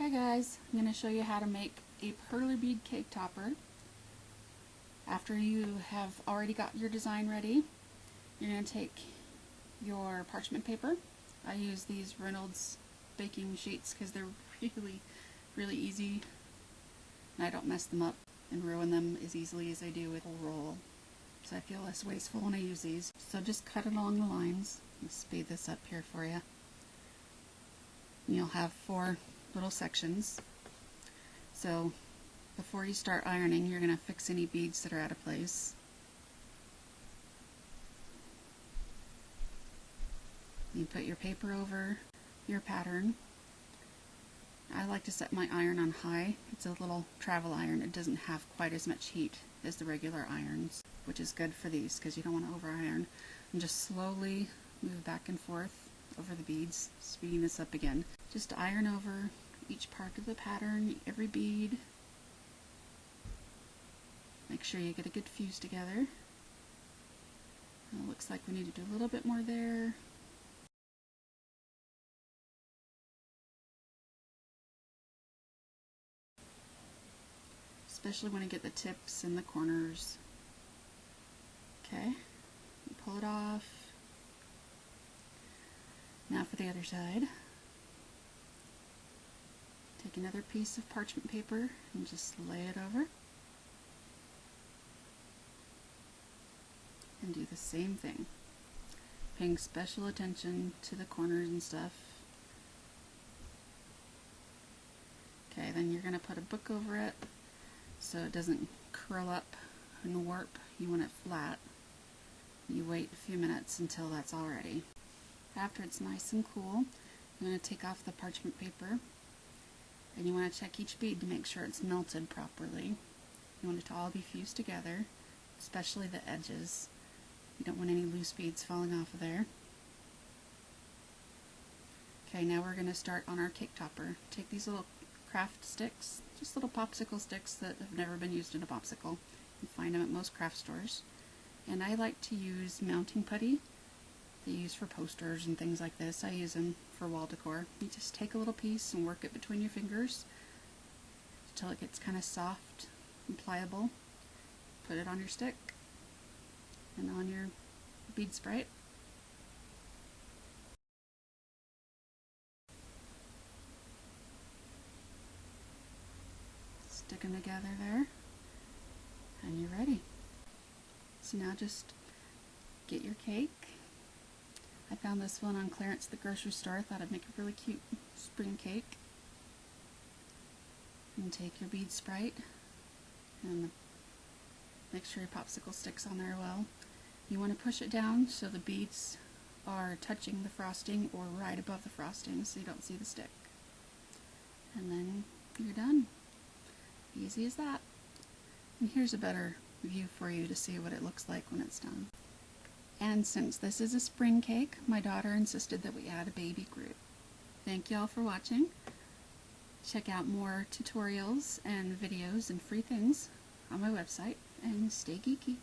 Hi guys, I'm going to show you how to make a perler bead cake topper. After you have already got your design ready, you're going to take your parchment paper. I use these Reynolds baking sheets because they're really easy and I don't mess them up and ruin them as easily as I do with a roll. So I feel less wasteful when I use these. So just cut it along the lines. Let's speed this up here for you. And you'll have 4 little sections. So before you start ironing, you're going to fix any beads that are out of place. You put your paper over your pattern. I like to set my iron on high. It's a little travel iron. It doesn't have quite as much heat as the regular irons, which is good for these because you don't want to over iron. And just slowly move back and forth over the beads, speeding this up again. Just iron over each part of the pattern, every bead. Make sure you get a good fuse together. It looks like we need to do a little bit more there. Especially when I get the tips and the corners. Okay, pull it off. Now for the other side. Take another piece of parchment paper and just lay it over. And do the same thing. Paying special attention to the corners and stuff. Okay, then you're going to put a book over it so it doesn't curl up and warp. You want it flat. You wait a few minutes until that's all ready. After it's nice and cool, you're going to take off the parchment paper and you want to check each bead to make sure it's melted properly. You want it to all be fused together, especially the edges. You don't want any loose beads falling off of there. Okay, now we're going to start on our cake topper. Take these little craft sticks, just little popsicle sticks that have never been used in a popsicle. You find them at most craft stores. And I like to use mounting putty. They use for posters and things like this. I use them for wall decor. You just take a little piece and work it between your fingers until it gets kind of soft and pliable. Put it on your stick and on your bead sprite. Stick them together there and you're ready. So now just get your cake. I found this one on clearance at the grocery store. I thought I'd make a really cute spring cake. And take your bead sprite and make sure your popsicle stick's on there well. You want to push it down so the beads are touching the frosting or right above the frosting so you don't see the stick. And then you're done. Easy as that. And here's a better view for you to see what it looks like when it's done. And since this is a spring cake, my daughter insisted that we add a baby Groot. Thank you all for watching. Check out more tutorials and videos and free things on my website, and stay geeky.